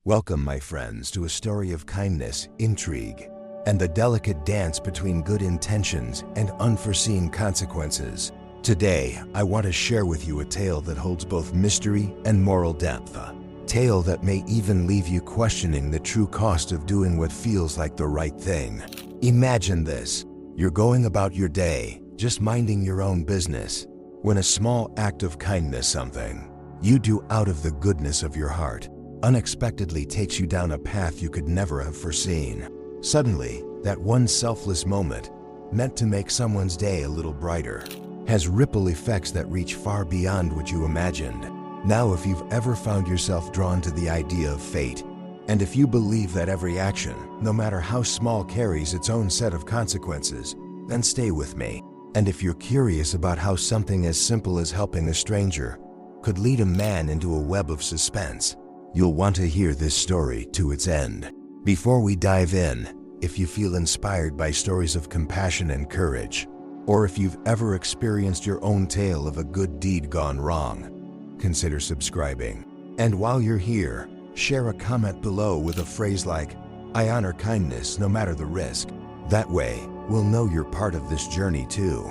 Welcome, my friends, to a story of kindness, intrigue, and the delicate dance between good intentions and unforeseen consequences. Today, I want to share with you a tale that holds both mystery and moral depth. A tale that may even leave you questioning the true cost of doing what feels like the right thing. Imagine this. You're going about your day, just minding your own business, when a small act of kindness, something you do out of the goodness of your heart, unexpectedly takes you down a path you could never have foreseen. Suddenly, that one selfless moment, meant to make someone's day a little brighter, has ripple effects that reach far beyond what you imagined. Now, if you've ever found yourself drawn to the idea of fate, and if you believe that every action, no matter how small, carries its own set of consequences, then stay with me. And if you're curious about how something as simple as helping a stranger could lead a man into a web of suspense, you'll want to hear this story to its end. Before we dive in, if you feel inspired by stories of compassion and courage, or if you've ever experienced your own tale of a good deed gone wrong, consider subscribing. And while you're here, share a comment below with a phrase like, "I honor kindness no matter the risk." That way, we'll know you're part of this journey too.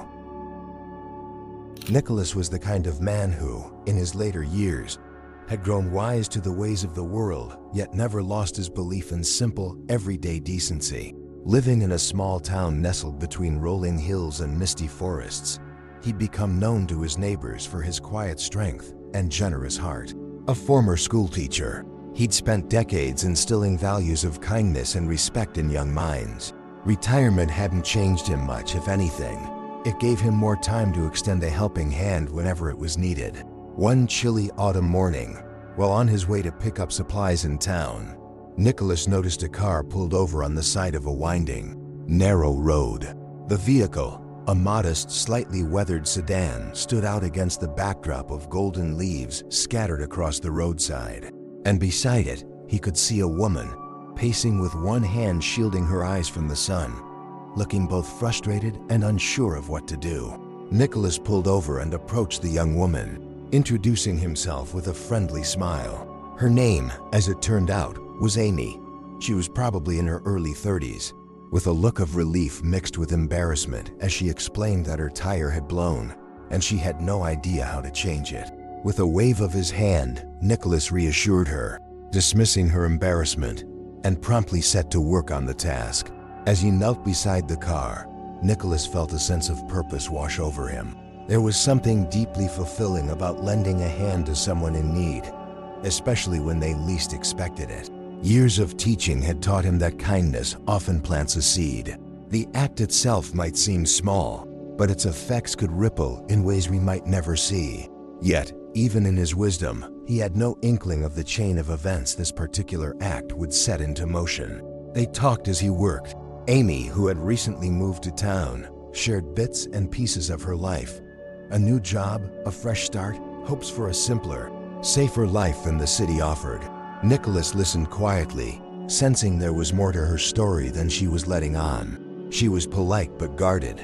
Nicholas was the kind of man who, in his later years, had grown wise to the ways of the world, yet never lost his belief in simple, everyday decency. Living in a small town nestled between rolling hills and misty forests, he'd become known to his neighbors for his quiet strength and generous heart. A former schoolteacher, he'd spent decades instilling values of kindness and respect in young minds. Retirement hadn't changed him much, if anything. It gave him more time to extend a helping hand whenever it was needed. One chilly autumn morning, while on his way to pick up supplies in town, Nicholas noticed a car pulled over on the side of a winding, narrow road. The vehicle, a modest, slightly weathered sedan, stood out against the backdrop of golden leaves scattered across the roadside. And beside it, he could see a woman, pacing with one hand shielding her eyes from the sun, looking both frustrated and unsure of what to do. Nicholas pulled over and approached the young woman, introducing himself with a friendly smile. Her name, as it turned out, was Amy. She was probably in her early 30s, with a look of relief mixed with embarrassment as she explained that her tire had blown, and she had no idea how to change it. With a wave of his hand, Nicholas reassured her, dismissing her embarrassment, and promptly set to work on the task. As he knelt beside the car, Nicholas felt a sense of purpose wash over him. There was something deeply fulfilling about lending a hand to someone in need, especially when they least expected it. Years of teaching had taught him that kindness often plants a seed. The act itself might seem small, but its effects could ripple in ways we might never see. Yet, even in his wisdom, he had no inkling of the chain of events this particular act would set into motion. They talked as he worked. Amy, who had recently moved to town, shared bits and pieces of her life. A new job, a fresh start, hopes for a simpler, safer life than the city offered. Nicholas listened quietly, sensing there was more to her story than she was letting on. She was polite but guarded,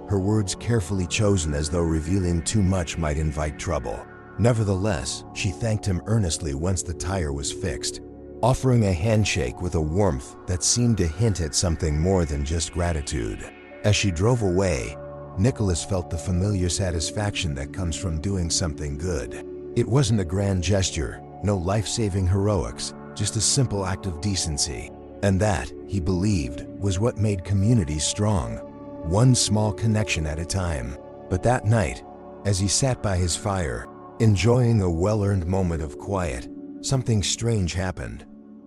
her words carefully chosen as though revealing too much might invite trouble. Nevertheless, she thanked him earnestly once the tire was fixed, offering a handshake with a warmth that seemed to hint at something more than just gratitude. As she drove away, Nicholas felt the familiar satisfaction that comes from doing something good. It wasn't a grand gesture, no life-saving heroics, just a simple act of decency. And that, he believed, was what made communities strong, one small connection at a time. But that night, as he sat by his fire, enjoying a well-earned moment of quiet, something strange happened.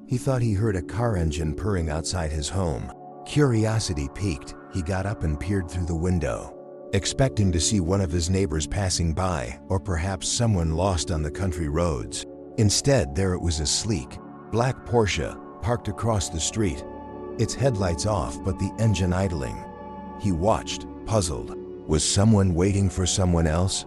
He thought he heard a car engine purring outside his home. Curiosity piqued, he got up and peered through the window, expecting to see one of his neighbors passing by, or perhaps someone lost on the country roads. Instead, there it was, a sleek, black Porsche, parked across the street, its headlights off but the engine idling. He watched, puzzled. Was someone waiting for someone else?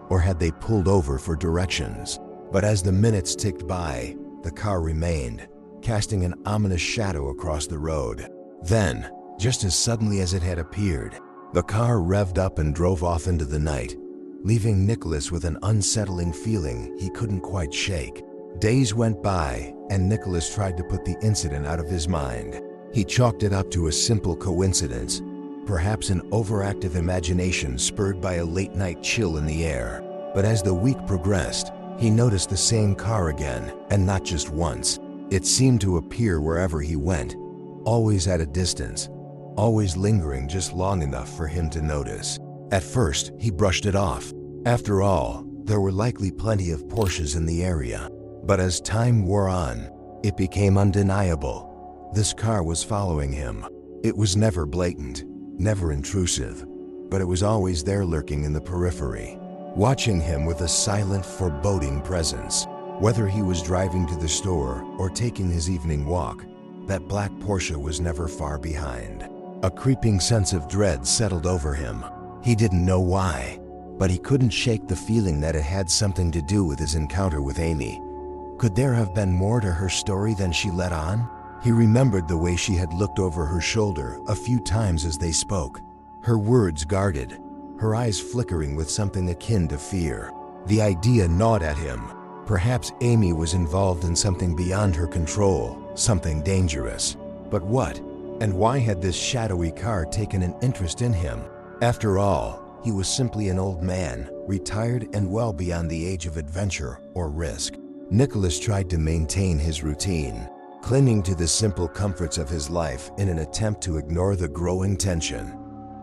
Or had they pulled over for directions? But as the minutes ticked by, the car remained, casting an ominous shadow across the road. Then, just as suddenly as it had appeared, the car revved up and drove off into the night, leaving Nicholas with an unsettling feeling he couldn't quite shake. Days went by, and Nicholas tried to put the incident out of his mind. He chalked it up to a simple coincidence, perhaps an overactive imagination spurred by a late-night chill in the air. But as the week progressed, he noticed the same car again, and not just once. It seemed to appear wherever he went, always at a distance, always lingering just long enough for him to notice. At first, he brushed it off. After all, there were likely plenty of Porsches in the area. But as time wore on, it became undeniable. This car was following him. It was never blatant, never intrusive, but it was always there, lurking in the periphery, watching him with a silent, foreboding presence. Whether he was driving to the store or taking his evening walk, that black Porsche was never far behind. A creeping sense of dread settled over him. He didn't know why, but he couldn't shake the feeling that it had something to do with his encounter with Amy. Could there have been more to her story than she let on? He remembered the way she had looked over her shoulder a few times as they spoke, her words guarded, her eyes flickering with something akin to fear. The idea gnawed at him. Perhaps Amy was involved in something beyond her control, something dangerous. But what? And why had this shadowy car taken an interest in him? After all, he was simply an old man, retired and well beyond the age of adventure or risk. Nicholas tried to maintain his routine, clinging to the simple comforts of his life in an attempt to ignore the growing tension.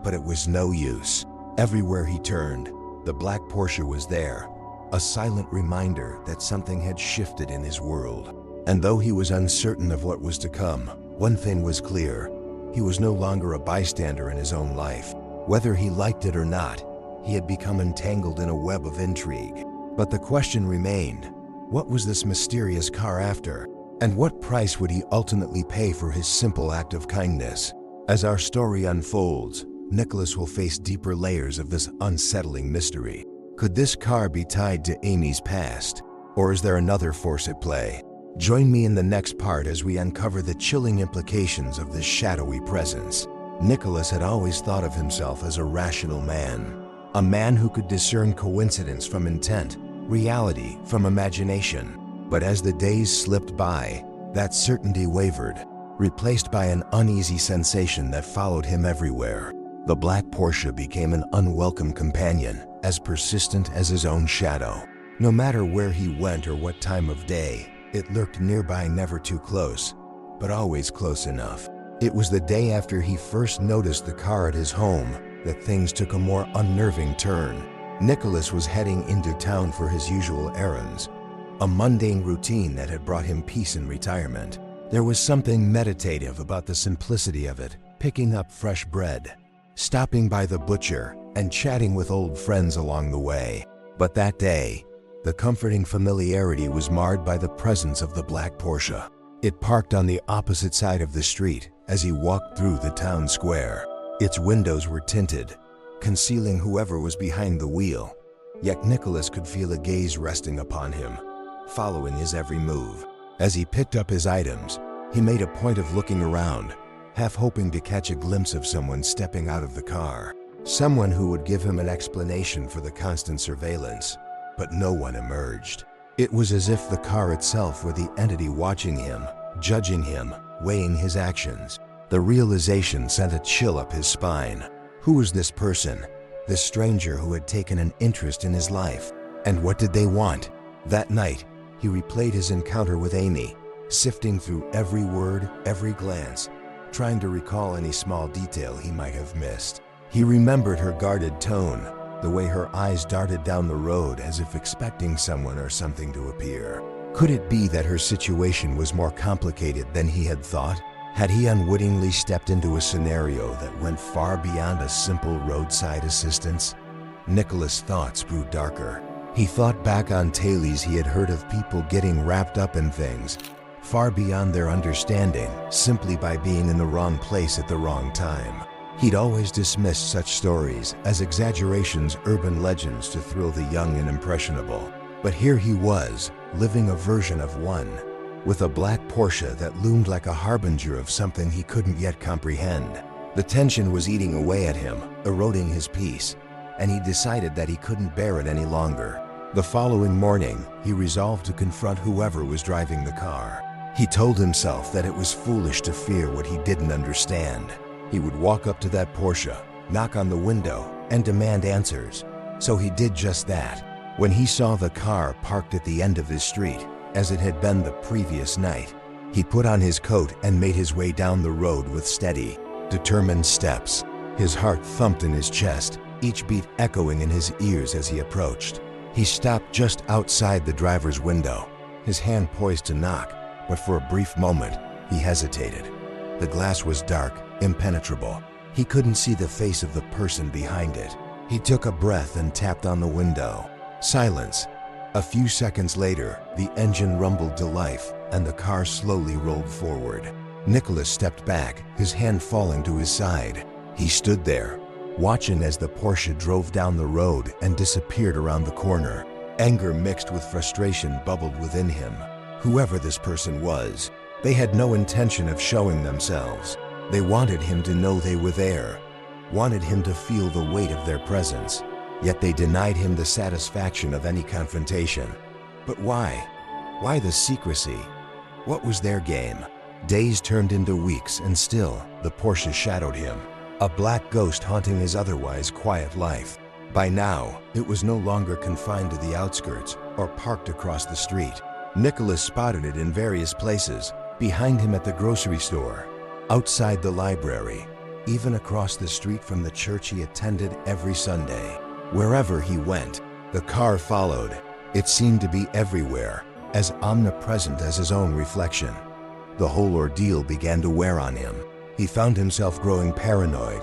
But it was no use. Everywhere he turned, the black Porsche was there, a silent reminder that something had shifted in his world. And though he was uncertain of what was to come, one thing was clear: he was no longer a bystander in his own life. Whether he liked it or not, he had become entangled in a web of intrigue. But the question remained: what was this mysterious car after? And what price would he ultimately pay for his simple act of kindness? As our story unfolds, Nicholas will face deeper layers of this unsettling mystery. Could this car be tied to Amy's past? Or is there another force at play? Join me in the next part as we uncover the chilling implications of this shadowy presence. Nicholas had always thought of himself as a rational man, a man who could discern coincidence from intent, reality from imagination. But as the days slipped by, that certainty wavered, replaced by an uneasy sensation that followed him everywhere. The black Porsche became an unwelcome companion, as persistent as his own shadow. No matter where he went or what time of day, it lurked nearby, never too close, but always close enough. It was the day after he first noticed the car at his home that things took a more unnerving turn. Nicholas was heading into town for his usual errands, a mundane routine that had brought him peace in retirement. There was something meditative about the simplicity of it, picking up fresh bread, stopping by the butcher, and chatting with old friends along the way. But that day, the comforting familiarity was marred by the presence of the black Porsche. It parked on the opposite side of the street as he walked through the town square. Its windows were tinted, concealing whoever was behind the wheel, yet Nicholas could feel a gaze resting upon him, following his every move. As he picked up his items, he made a point of looking around, half hoping to catch a glimpse of someone stepping out of the car, someone who would give him an explanation for the constant surveillance. But no one emerged. It was as if the car itself were the entity watching him, judging him, weighing his actions. The realization sent a chill up his spine. Who was this person, this stranger who had taken an interest in his life? And what did they want? That night, he replayed his encounter with Amy, sifting through every word, every glance, trying to recall any small detail he might have missed. He remembered her guarded tone, the way her eyes darted down the road as if expecting someone or something to appear. Could it be that her situation was more complicated than he had thought? Had he unwittingly stepped into a scenario that went far beyond a simple roadside assistance? Nicholas' thoughts grew darker. He thought back on tales he had heard of people getting wrapped up in things far beyond their understanding simply by being in the wrong place at the wrong time. He'd always dismissed such stories as exaggerations, urban legends to thrill the young and impressionable. But here he was, living a version of one, with a black Porsche that loomed like a harbinger of something he couldn't yet comprehend. The tension was eating away at him, eroding his peace, and he decided that he couldn't bear it any longer. The following morning, he resolved to confront whoever was driving the car. He told himself that it was foolish to fear what he didn't understand. He would walk up to that Porsche, knock on the window, and demand answers. So he did just that. When he saw the car parked at the end of his street, as it had been the previous night, he put on his coat and made his way down the road with steady, determined steps. His heart thumped in his chest, each beat echoing in his ears as he approached. He stopped just outside the driver's window, his hand poised to knock, but for a brief moment, he hesitated. The glass was dark, impenetrable. He couldn't see the face of the person behind it. He took a breath and tapped on the window. Silence. A few seconds later, the engine rumbled to life and the car slowly rolled forward. Nicholas stepped back, his hand falling to his side. He stood there, watching as the Porsche drove down the road and disappeared around the corner. Anger mixed with frustration bubbled within him. Whoever this person was, they had no intention of showing themselves. They wanted him to know they were there, wanted him to feel the weight of their presence, yet they denied him the satisfaction of any confrontation. But why? Why the secrecy? What was their game? Days turned into weeks, and still, the Porsche shadowed him, a black ghost haunting his otherwise quiet life. By now, it was no longer confined to the outskirts or parked across the street. Nicholas spotted it in various places, behind him at the grocery store, outside the library, even across the street from the church he attended every Sunday. Wherever he went, the car followed. It seemed to be everywhere, as omnipresent as his own reflection. The whole ordeal began to wear on him. He found himself growing paranoid,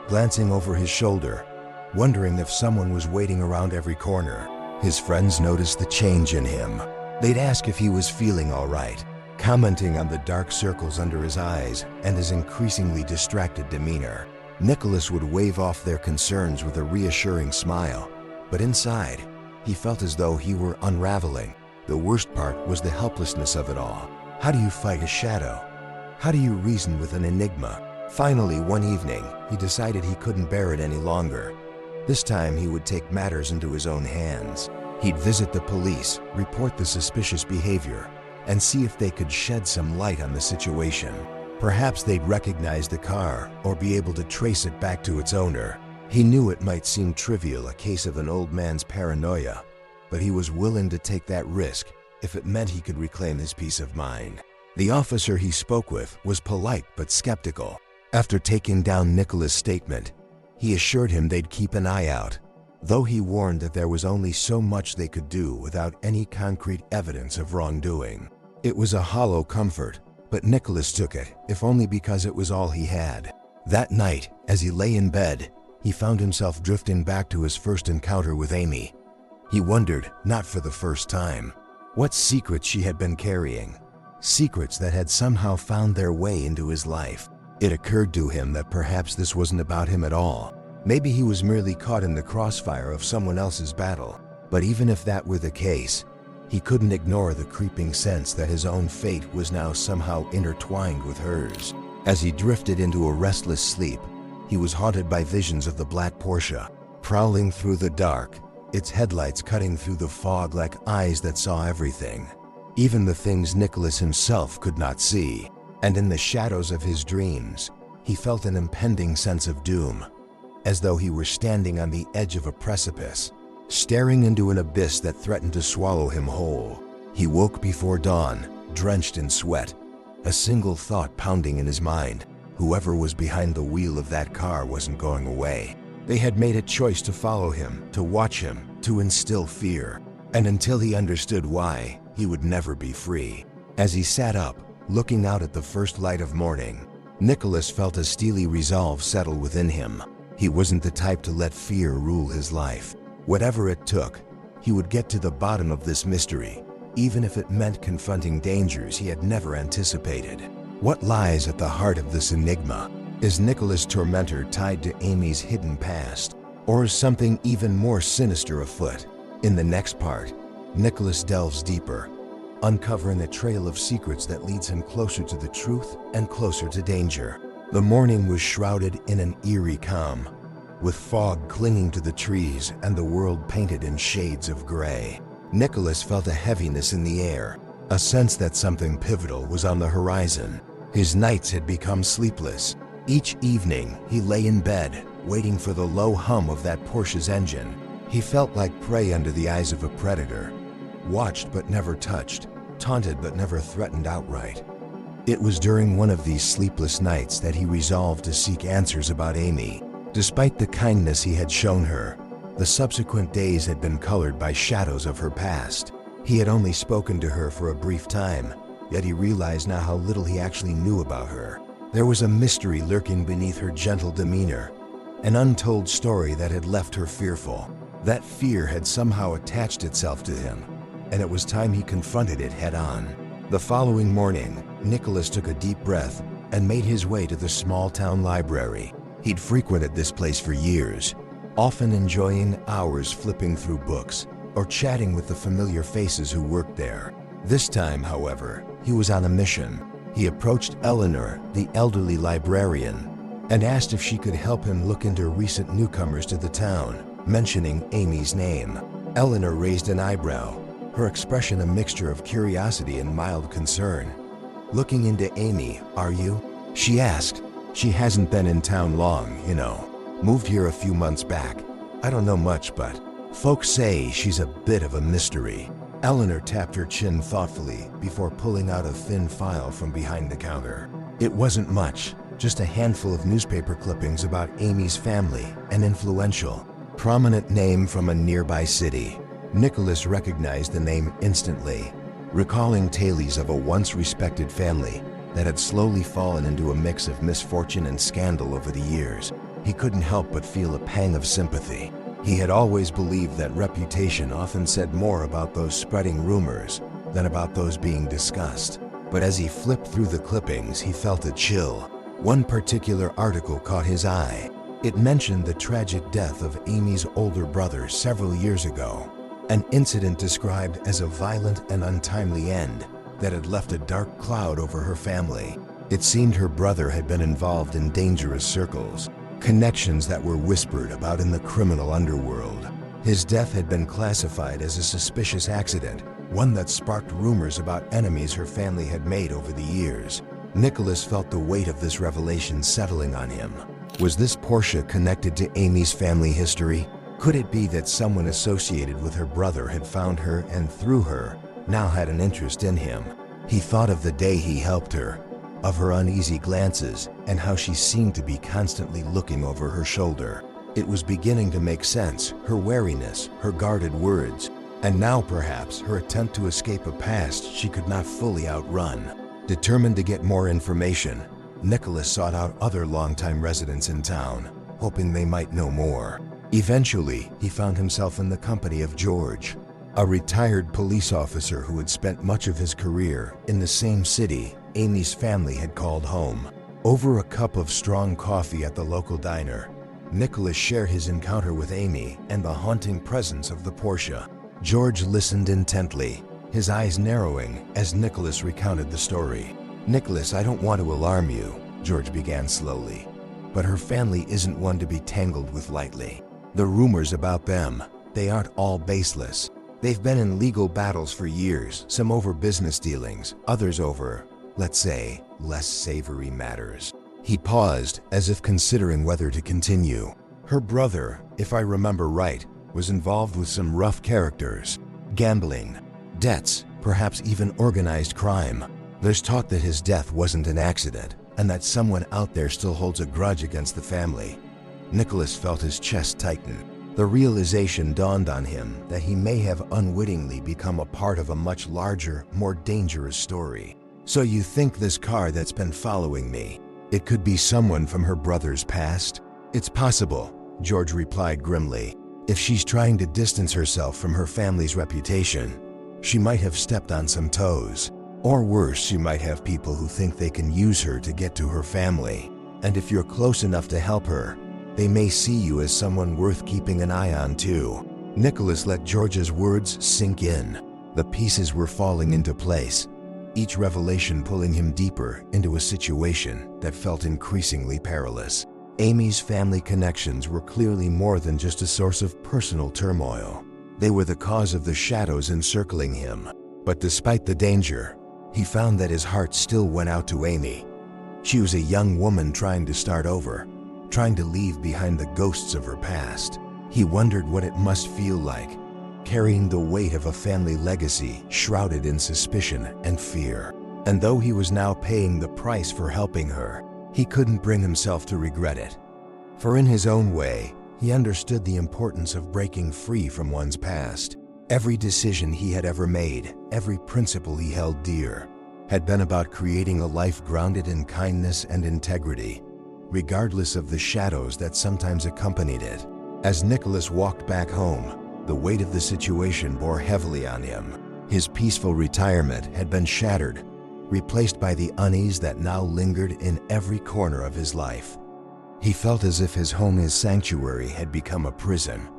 glancing over his shoulder, wondering if someone was waiting around every corner. His friends noticed the change in him. They'd ask if he was feeling all right, commenting on the dark circles under his eyes and his increasingly distracted demeanor. Nicholas would wave off their concerns with a reassuring smile, but inside, he felt as though he were unraveling. The worst part was the helplessness of it all. How do you fight a shadow? How do you reason with an enigma? Finally, one evening, he decided he couldn't bear it any longer. This time, he would take matters into his own hands. He'd visit the police, report the suspicious behavior, and see if they could shed some light on the situation. Perhaps they'd recognize the car or be able to trace it back to its owner. He knew it might seem trivial, a case of an old man's paranoia, but he was willing to take that risk if it meant he could reclaim his peace of mind. The officer he spoke with was polite but skeptical. After taking down Nicholas' statement, he assured him they'd keep an eye out, though he warned that there was only so much they could do without any concrete evidence of wrongdoing. It was a hollow comfort, but Nicholas took it, if only because it was all he had. That night, as he lay in bed, he found himself drifting back to his first encounter with Amy. He wondered, not for the first time, what secrets she had been carrying. Secrets that had somehow found their way into his life. It occurred to him that perhaps this wasn't about him at all. Maybe he was merely caught in the crossfire of someone else's battle. But even if that were the case, he couldn't ignore the creeping sense that his own fate was now somehow intertwined with hers. As he drifted into a restless sleep, he was haunted by visions of the black Porsche, prowling through the dark, its headlights cutting through the fog like eyes that saw everything, even the things Nicholas himself could not see. And in the shadows of his dreams, he felt an impending sense of doom, as though he were standing on the edge of a precipice, staring into an abyss that threatened to swallow him whole. He woke before dawn, drenched in sweat, a single thought pounding in his mind. Whoever was behind the wheel of that car wasn't going away. They had made a choice to follow him, to watch him, to instill fear. And until he understood why, he would never be free. As he sat up, looking out at the first light of morning, Nicholas felt a steely resolve settle within him. He wasn't the type to let fear rule his life. Whatever it took, he would get to the bottom of this mystery, even if it meant confronting dangers he had never anticipated. What lies at the heart of this enigma? Is Nicholas' tormentor tied to Amy's hidden past, or is something even more sinister afoot? In the next part, Nicholas delves deeper, uncovering a trail of secrets that leads him closer to the truth and closer to danger. The morning was shrouded in an eerie calm. with fog clinging to the trees and the world painted in shades of gray. Nicholas felt a heaviness in the air, a sense that something pivotal was on the horizon. His nights had become sleepless. Each evening, he lay in bed, waiting for the low hum of that Porsche's engine. He felt like prey under the eyes of a predator, watched but never touched, taunted but never threatened outright. It was during one of these sleepless nights that he resolved to seek answers about Amy. Despite the kindness he had shown her, the subsequent days had been colored by shadows of her past. He had only spoken to her for a brief time, yet he realized now how little he actually knew about her. There was a mystery lurking beneath her gentle demeanor, an untold story that had left her fearful. That fear had somehow attached itself to him, and it was time he confronted it head-on. The following morning, Nicholas took a deep breath and made his way to the small-town library. He'd frequented this place for years, often enjoying hours flipping through books or chatting with the familiar faces who worked there. This time, however, he was on a mission. He approached Eleanor, the elderly librarian, and asked if she could help him look into recent newcomers to the town, mentioning Amy's name. Eleanor raised an eyebrow, her expression a mixture of curiosity and mild concern. "Looking into Amy, are you?" she asked. "She hasn't been in town long, you know. Moved here a few months back. I don't know much, but folks say she's a bit of a mystery." Eleanor tapped her chin thoughtfully before pulling out a thin file from behind the counter. It wasn't much, just a handful of newspaper clippings about Amy's family, an influential, prominent name from a nearby city. Nicholas recognized the name instantly, recalling tales of a once respected family that had slowly fallen into a mix of misfortune and scandal over the years. He couldn't help but feel a pang of sympathy. He had always believed that reputation often said more about those spreading rumors than about those being discussed. But as he flipped through the clippings, he felt a chill. One particular article caught his eye. It mentioned the tragic death of Amy's older brother several years ago, an incident described as a violent and untimely end that had left a dark cloud over her family. It seemed her brother had been involved in dangerous circles, connections that were whispered about in the criminal underworld. His death had been classified as a suspicious accident, one that sparked rumors about enemies her family had made over the years. Nicholas felt the weight of this revelation settling on him. Was this Porsche connected to Amy's family history? Could it be that someone associated with her brother had found her and through her, now had an interest in him? He thought of the day he helped her, of her uneasy glances, and how she seemed to be constantly looking over her shoulder. It was beginning to make sense, her wariness, her guarded words, and now perhaps her attempt to escape a past she could not fully outrun. Determined to get more information, Nicholas sought out other longtime residents in town, hoping they might know more. Eventually, he found himself in the company of George, a retired police officer who had spent much of his career in the same city Amy's family had called home. Over a cup of strong coffee at the local diner, Nicholas shared his encounter with Amy and the haunting presence of the Porsche. George listened intently, his eyes narrowing as Nicholas recounted the story. "Nicholas, I don't want to alarm you," George began slowly, "but her family isn't one to be tangled with lightly. The rumors about them, they aren't all baseless. They've been in legal battles for years, some over business dealings, others over, let's say, less savory matters." He paused, as if considering whether to continue. "Her brother, if I remember right, was involved with some rough characters. Gambling, debts, perhaps even organized crime. There's talk that his death wasn't an accident, and that someone out there still holds a grudge against the family." Nicholas felt his chest tighten. The realization dawned on him that he may have unwittingly become a part of a much larger, more dangerous story. "So you think this car that's been following me, it could be someone from her brother's past?" "It's possible," George replied grimly. "If she's trying to distance herself from her family's reputation, she might have stepped on some toes. Or worse, she might have people who think they can use her to get to her family. And if you're close enough to help her, they may see you as someone worth keeping an eye on too." Nicholas let George's words sink in. The pieces were falling into place, each revelation pulling him deeper into a situation that felt increasingly perilous. Amy's family connections were clearly more than just a source of personal turmoil. They were the cause of the shadows encircling him. But despite the danger, he found that his heart still went out to Amy. She was a young woman trying to start over, trying to leave behind the ghosts of her past. He wondered what it must feel like, carrying the weight of a family legacy shrouded in suspicion and fear. And though he was now paying the price for helping her, he couldn't bring himself to regret it. For in his own way, he understood the importance of breaking free from one's past. Every decision he had ever made, every principle he held dear, had been about creating a life grounded in kindness and integrity, regardless of the shadows that sometimes accompanied it. As Nicholas walked back home, the weight of the situation bore heavily on him. His peaceful retirement had been shattered, replaced by the unease that now lingered in every corner of his life. He felt as if his home, his sanctuary, had become a prison,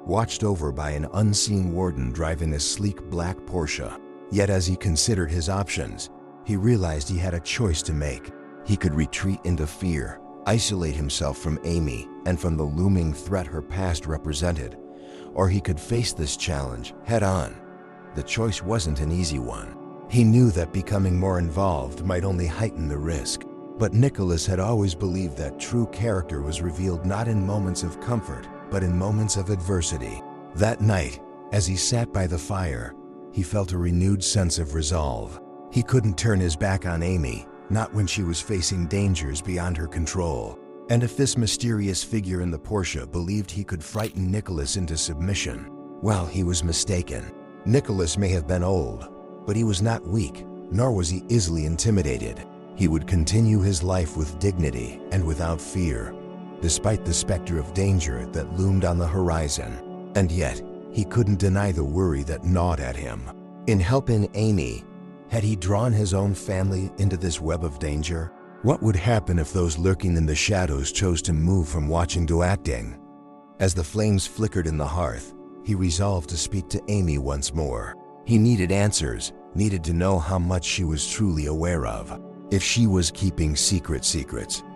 watched over by an unseen warden driving a sleek black Porsche. Yet as he considered his options, he realized he had a choice to make. He could retreat into fear, isolate himself from Amy and from the looming threat her past represented, or he could face this challenge head on. The choice wasn't an easy one. He knew that becoming more involved might only heighten the risk, but Nicholas had always believed that true character was revealed not in moments of comfort, but in moments of adversity. That night, as he sat by the fire, he felt a renewed sense of resolve. He couldn't turn his back on Amy, not when she was facing dangers beyond her control. And if this mysterious figure in the Porsche believed he could frighten Nicholas into submission, well, he was mistaken. Nicholas may have been old, but he was not weak, nor was he easily intimidated. He would continue his life with dignity and without fear, despite the specter of danger that loomed on the horizon. And yet, he couldn't deny the worry that gnawed at him. In helping Amy, had he drawn his own family into this web of danger? What would happen if those lurking in the shadows chose to move from watching to acting? As the flames flickered in the hearth, he resolved to speak to Amy once more. He needed answers, needed to know how much she was truly aware of. If she was keeping secrets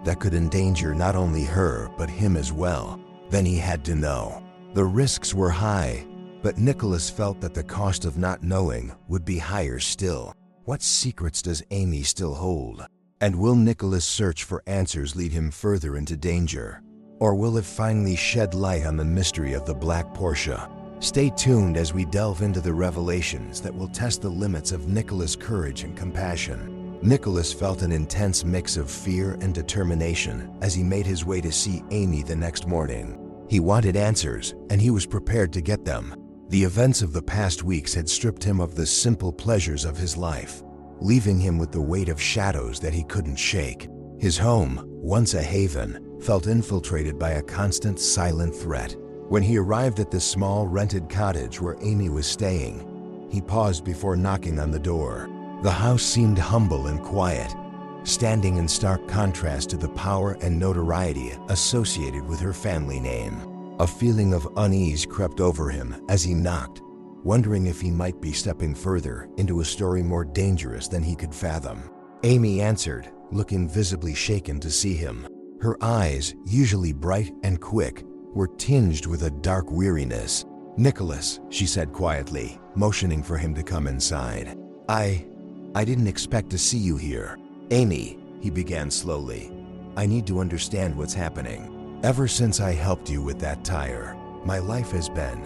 that could endanger not only her but him as well, then he had to know. The risks were high, but Nicholas felt that the cost of not knowing would be higher still. What secrets does Amy still hold? And will Nicholas' search for answers lead him further into danger? Or will it finally shed light on the mystery of the black Porsche? Stay tuned as we delve into the revelations that will test the limits of Nicholas' courage and compassion. Nicholas felt an intense mix of fear and determination as he made his way to see Amy the next morning. He wanted answers, and he was prepared to get them. The events of the past weeks had stripped him of the simple pleasures of his life, leaving him with the weight of shadows that he couldn't shake. His home, once a haven, felt infiltrated by a constant silent threat. When he arrived at the small rented cottage where Amy was staying, he paused before knocking on the door. The house seemed humble and quiet, standing in stark contrast to the power and notoriety associated with her family name. A feeling of unease crept over him as he knocked, wondering if he might be stepping further into a story more dangerous than he could fathom. Amy answered, looking visibly shaken to see him. Her eyes, usually bright and quick, were tinged with a dark weariness. "Nicholas," she said quietly, motioning for him to come inside. I didn't expect to see you here." "Amy," he began slowly, "I need to understand what's happening. Ever since I helped you with that tire, my life has been,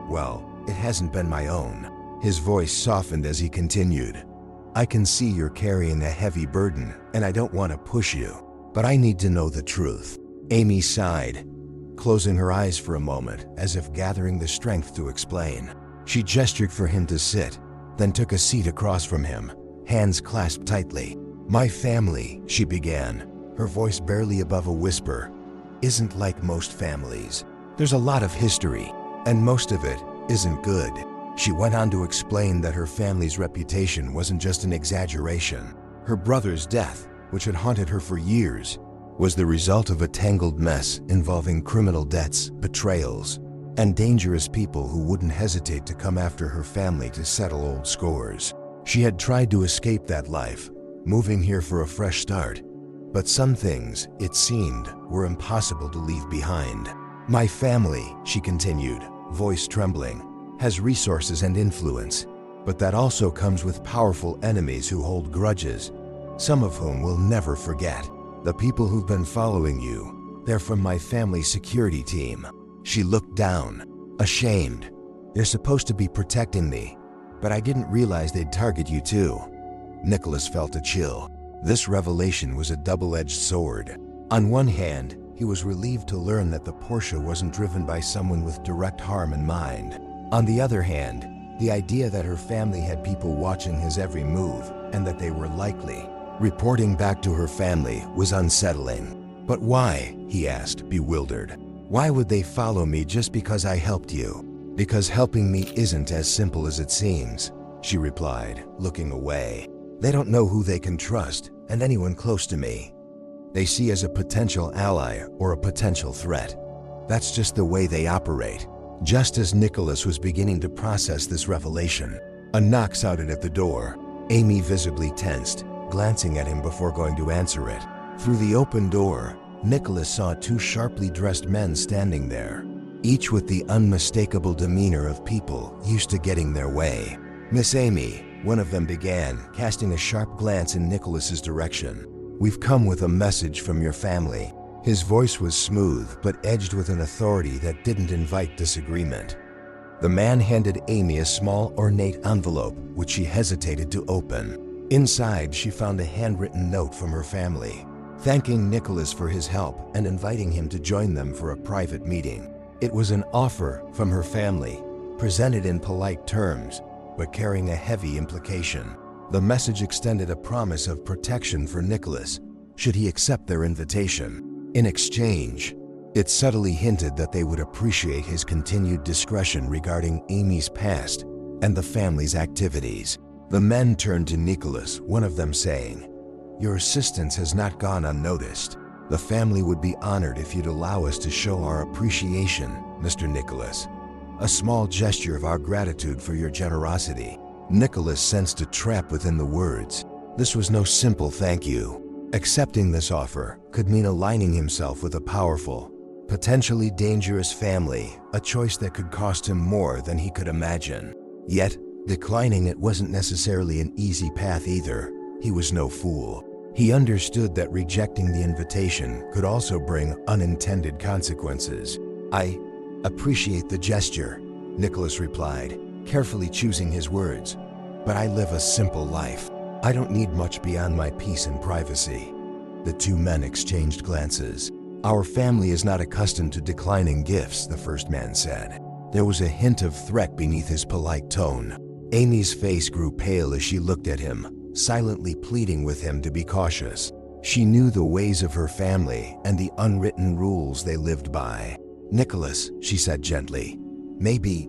well, it hasn't been my own." His voice softened as he continued. "I can see you're carrying a heavy burden, and I don't want to push you, but I need to know the truth." Amy sighed, closing her eyes for a moment as if gathering the strength to explain. She gestured for him to sit, then took a seat across from him, hands clasped tightly. "My family," she began, her voice barely above a whisper, "isn't like most families. There's a lot of history, and most of it isn't good." She went on to explain that her family's reputation wasn't just an exaggeration. Her brother's death, which had haunted her for years, was the result of a tangled mess involving criminal debts, betrayals, and dangerous people who wouldn't hesitate to come after her family to settle old scores. She had tried to escape that life, moving here for a fresh start, But some things, it seemed, were impossible to leave behind. My family, she continued, voice trembling, has resources and influence, but that also comes with powerful enemies who hold grudges, some of whom we'll never forget. The people who've been following you, they're from my family's security team. She looked down, ashamed. They're supposed to be protecting me, but I didn't realize they'd target you too. Nicholas felt a chill. This revelation was a double-edged sword. On one hand, he was relieved to learn that the Porsche wasn't driven by someone with direct harm in mind. On the other hand, the idea that her family had people watching his every move and that they were likely reporting back to her family was unsettling. But why? He asked, bewildered. Why would they follow me just because I helped you? Because helping me isn't as simple as it seems, she replied, looking away. They don't know who they can trust, and anyone close to me they see as a potential ally or a potential threat. That's just the way they operate. Just as Nicholas was beginning to process this revelation, a knock sounded at the door. Amy visibly tensed, glancing at him before going to answer it. Through the open door, Nicholas saw two sharply dressed men standing there, each with the unmistakable demeanor of people used to getting their way. Miss Amy, one of them began, casting a sharp glance in Nicholas's direction. We've come with a message from your family. His voice was smooth but edged with an authority that didn't invite disagreement. The man handed Amy a small, ornate envelope, which she hesitated to open. Inside, she found a handwritten note from her family, thanking Nicholas for his help and inviting him to join them for a private meeting. It was an offer from her family, presented in polite terms, but carrying a heavy implication. The message extended a promise of protection for Nicholas, should he accept their invitation. In exchange, it subtly hinted that they would appreciate his continued discretion regarding Amy's past and the family's activities. The men turned to Nicholas, one of them saying, "Your assistance has not gone unnoticed. The family would be honored if you'd allow us to show our appreciation, Mr. Nicholas. A small gesture of our gratitude for your generosity." Nicholas sensed a trap within the words. This was no simple thank you. Accepting this offer could mean aligning himself with a powerful, potentially dangerous family, a choice that could cost him more than he could imagine. Yet, declining it wasn't necessarily an easy path either. He was no fool. He understood that rejecting the invitation could also bring unintended consequences. "I appreciate the gesture," Nicholas replied, carefully choosing his words. "But I live a simple life. I don't need much beyond my peace and privacy." The two men exchanged glances. "Our family is not accustomed to declining gifts," the first man said. There was a hint of threat beneath his polite tone. Amy's face grew pale as she looked at him, silently pleading with him to be cautious. She knew the ways of her family and the unwritten rules they lived by. "Nicholas," she said gently, Maybe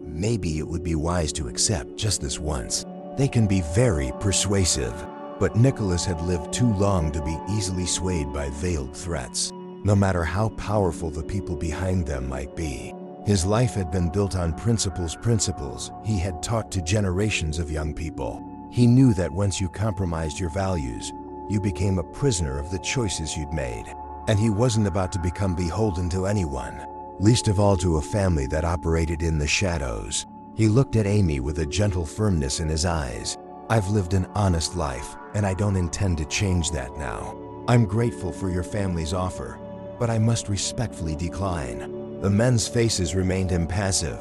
it would be wise to accept just this once. They can be very persuasive." But Nicholas had lived too long to be easily swayed by veiled threats, no matter how powerful the people behind them might be. His life had been built on principles he had taught to generations of young people. He knew that once you compromised your values, you became a prisoner of the choices you'd made. And he wasn't about to become beholden to anyone, least of all to a family that operated in the shadows. He looked at Amy with a gentle firmness in his eyes. "I've lived an honest life, and I don't intend to change that now. I'm grateful for your family's offer, but I must respectfully decline." The men's faces remained impassive,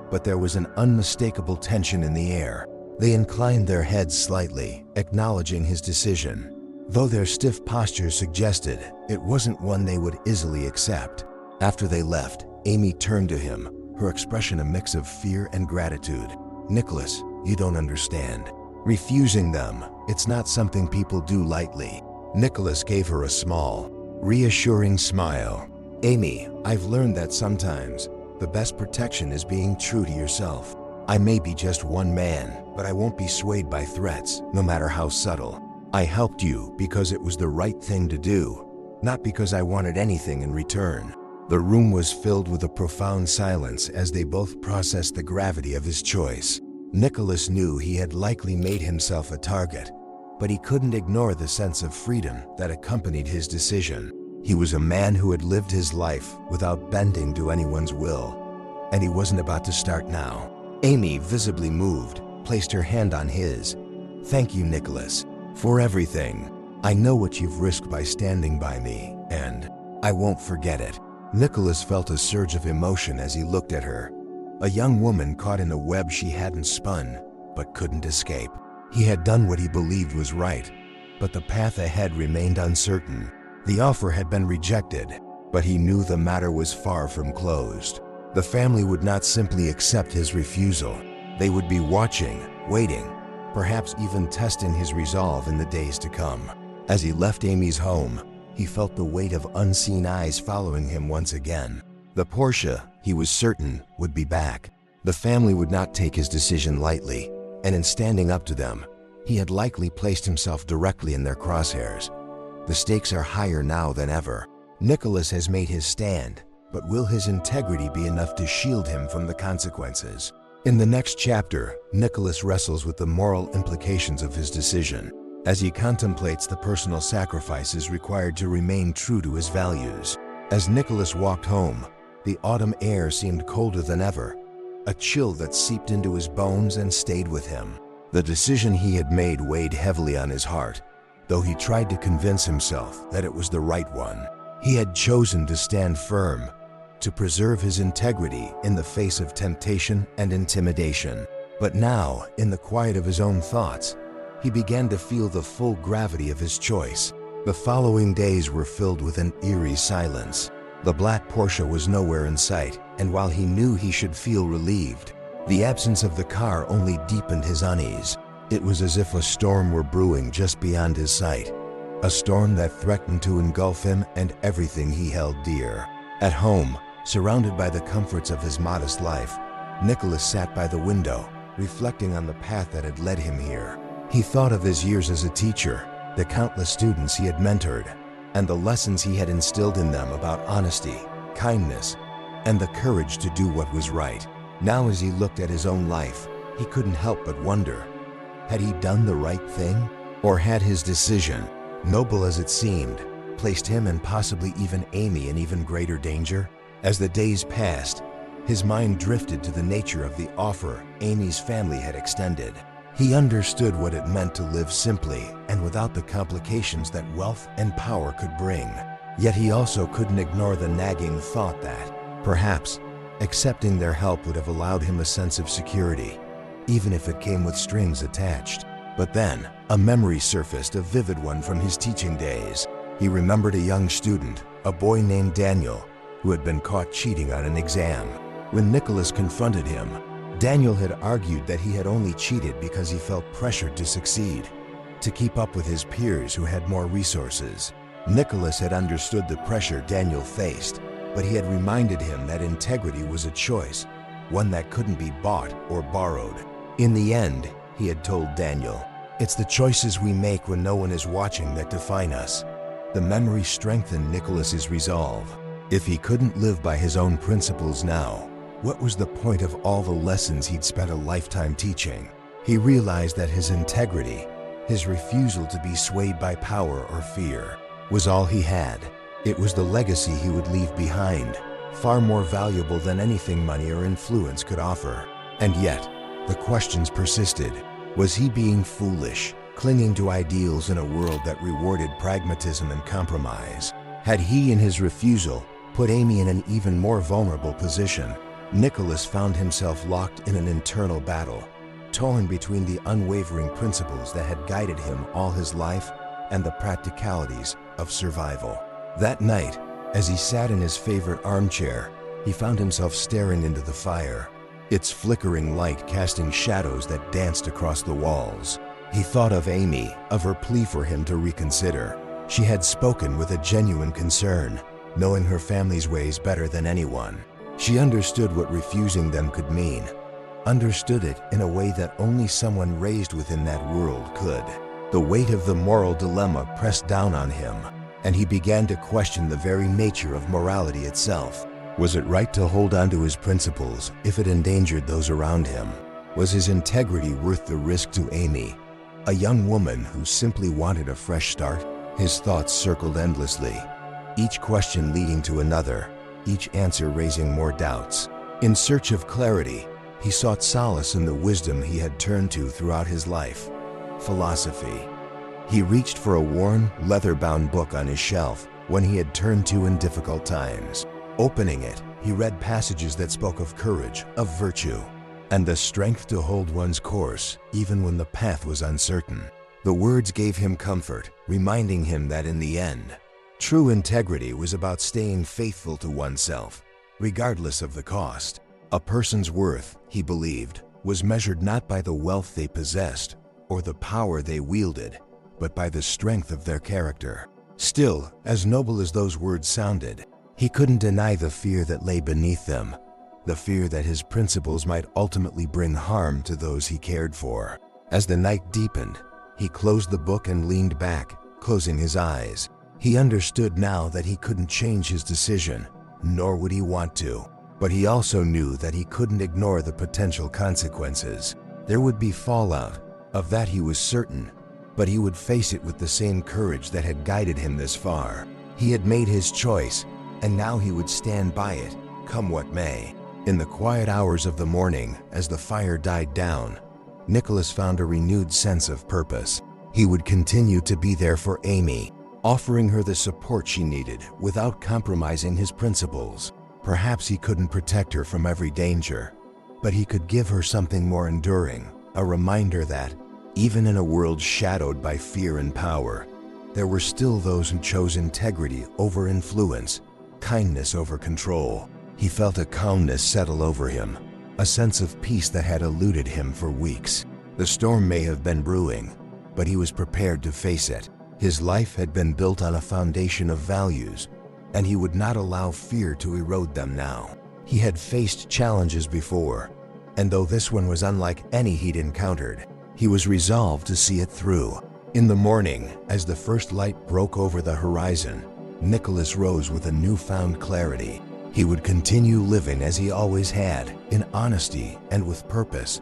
but there was an unmistakable tension in the air. They inclined their heads slightly, acknowledging his decision, though their stiff posture suggested it wasn't one they would easily accept. After they left, Amy turned to him, her expression a mix of fear and gratitude. "Nicholas, you don't understand. Refusing them, it's not something people do lightly." Nicholas gave her a small, reassuring smile. "Amy, I've learned that sometimes the best protection is being true to yourself. I may be just one man, but I won't be swayed by threats, no matter how subtle. I helped you because it was the right thing to do, not because I wanted anything in return." The room was filled with a profound silence as they both processed the gravity of his choice. Nicholas knew he had likely made himself a target, but he couldn't ignore the sense of freedom that accompanied his decision. He was a man who had lived his life without bending to anyone's will, and he wasn't about to start now. Amy, visibly moved, placed her hand on his. "Thank you, Nicholas, for everything. I know what you've risked by standing by me, and I won't forget it." Nicholas felt a surge of emotion as he looked at her, a young woman caught in a web she hadn't spun, but couldn't escape. He had done what he believed was right, but the path ahead remained uncertain. The offer had been rejected, but he knew the matter was far from closed. The family would not simply accept his refusal. They would be watching, waiting, perhaps even testing his resolve in the days to come. As he left Amy's home, he felt the weight of unseen eyes following him once again. The Porsche, he was certain, would be back. The family would not take his decision lightly, and in standing up to them, he had likely placed himself directly in their crosshairs. The stakes are higher now than ever. Nicholas has made his stand, but will his integrity be enough to shield him from the consequences? In the next chapter, Nicholas wrestles with the moral implications of his decision, as he contemplates the personal sacrifices required to remain true to his values. As Nicholas walked home, the autumn air seemed colder than ever, a chill that seeped into his bones and stayed with him. The decision he had made weighed heavily on his heart, though he tried to convince himself that it was the right one. He had chosen to stand firm, to preserve his integrity in the face of temptation and intimidation. But now, in the quiet of his own thoughts, he began to feel the full gravity of his choice. The following days were filled with an eerie silence. The black Porsche was nowhere in sight, and while he knew he should feel relieved, the absence of the car only deepened his unease. It was as if a storm were brewing just beyond his sight, a storm that threatened to engulf him and everything he held dear. At home, surrounded by the comforts of his modest life, Nicholas sat by the window, reflecting on the path that had led him here. He thought of his years as a teacher, the countless students he had mentored, and the lessons he had instilled in them about honesty, kindness, and the courage to do what was right. Now, as he looked at his own life, he couldn't help but wonder, had he done the right thing? Or had his decision, noble as it seemed, placed him and possibly even Amy in even greater danger? As the days passed, his mind drifted to the nature of the offer Amy's family had extended. He understood what it meant to live simply and without the complications that wealth and power could bring. Yet he also couldn't ignore the nagging thought that, perhaps, accepting their help would have allowed him a sense of security, even if it came with strings attached. But then, a memory surfaced, a vivid one from his teaching days. He remembered a young student, a boy named Daniel, who had been caught cheating on an exam. When Nicholas confronted him, Daniel had argued that he had only cheated because he felt pressured to succeed, to keep up with his peers who had more resources. Nicholas had understood the pressure Daniel faced, but he had reminded him that integrity was a choice, one that couldn't be bought or borrowed. In the end, he had told Daniel, "It's the choices we make when no one is watching that define us." The memory strengthened Nicholas's resolve. If he couldn't live by his own principles now, what was the point of all the lessons he'd spent a lifetime teaching? He realized that his integrity, his refusal to be swayed by power or fear, was all he had. It was the legacy he would leave behind, far more valuable than anything money or influence could offer. And yet, the questions persisted. Was he being foolish, clinging to ideals in a world that rewarded pragmatism and compromise? Had he, in his refusal, put Amy in an even more vulnerable position? Nicholas found himself locked in an internal battle, torn between the unwavering principles that had guided him all his life and the practicalities of survival. That night, as he sat in his favorite armchair, he found himself staring into the fire, its flickering light casting shadows that danced across the walls. He thought of Amy, of her plea for him to reconsider. She had spoken with a genuine concern, knowing her family's ways better than anyone. She understood what refusing them could mean, understood it in a way that only someone raised within that world could. The weight of the moral dilemma pressed down on him, and he began to question the very nature of morality itself. Was it right to hold on to his principles if it endangered those around him? Was his integrity worth the risk to Amy? A young woman who simply wanted a fresh start? His thoughts circled endlessly, each question leading to another, each answer raising more doubts. In search of clarity, he sought solace in the wisdom he had turned to throughout his life: philosophy. He reached for a worn, leather-bound book on his shelf when he had turned to in difficult times. Opening it, he read passages that spoke of courage, of virtue, and the strength to hold one's course even when the path was uncertain. The words gave him comfort, reminding him that in the end, true integrity was about staying faithful to oneself, regardless of the cost. A person's worth, he believed, was measured not by the wealth they possessed or the power they wielded, but by the strength of their character. Still, as noble as those words sounded, he couldn't deny the fear that lay beneath them, the fear that his principles might ultimately bring harm to those he cared for. As the night deepened, he closed the book and leaned back, closing his eyes. He understood now that he couldn't change his decision, nor would he want to. But he also knew that he couldn't ignore the potential consequences. There would be fallout, of that he was certain, but he would face it with the same courage that had guided him this far. He had made his choice, and now he would stand by it, come what may. In the quiet hours of the morning, as the fire died down, Nicholas found a renewed sense of purpose. He would continue to be there for Amy, offering her the support she needed without compromising his principles. Perhaps he couldn't protect her from every danger, but he could give her something more enduring, a reminder that, even in a world shadowed by fear and power, there were still those who chose integrity over influence, kindness over control. He felt a calmness settle over him, a sense of peace that had eluded him for weeks. The storm may have been brewing, but he was prepared to face it. His life had been built on a foundation of values, and he would not allow fear to erode them now. He had faced challenges before, and though this one was unlike any he'd encountered, he was resolved to see it through. In the morning, as the first light broke over the horizon, Nicholas rose with a newfound clarity. He would continue living as he always had, in honesty and with purpose,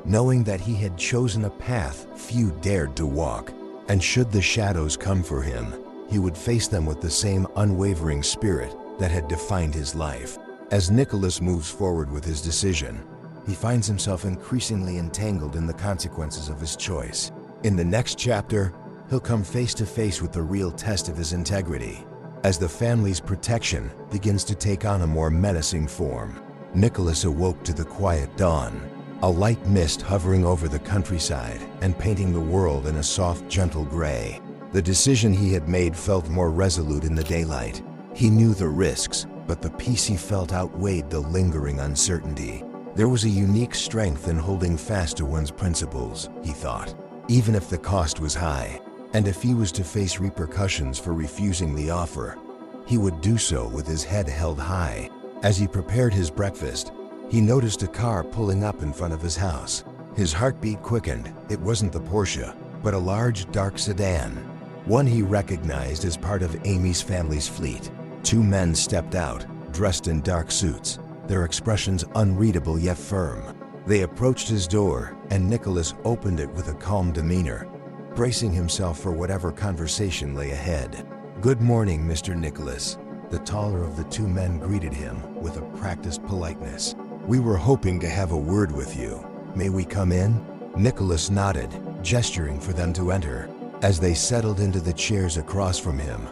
knowing that he had chosen a path few dared to walk. And should the shadows come for him, he would face them with the same unwavering spirit that had defined his life. As Nicholas moves forward with his decision, he finds himself increasingly entangled in the consequences of his choice. In the next chapter, he'll come face to face with the real test of his integrity, as the family's protection begins to take on a more menacing form. Nicholas awoke to the quiet dawn, a light mist hovering over the countryside and painting the world in a soft, gentle gray. The decision he had made felt more resolute in the daylight. He knew the risks, but the peace he felt outweighed the lingering uncertainty. There was a unique strength in holding fast to one's principles, he thought, even if the cost was high. And if he was to face repercussions for refusing the offer, he would do so with his head held high. As he prepared his breakfast, he noticed a car pulling up in front of his house. His heartbeat quickened. It wasn't the Porsche, but a large, dark sedan, one he recognized as part of Amy's family's fleet. Two men stepped out, dressed in dark suits, their expressions unreadable yet firm. They approached his door, and Nicholas opened it with a calm demeanor, bracing himself for whatever conversation lay ahead. "Good morning, Mr. Nicholas." The taller of the two men greeted him with a practiced politeness. "We were hoping to have a word with you. May we come in?" Nicholas nodded, gesturing for them to enter. As they settled into the chairs across from him,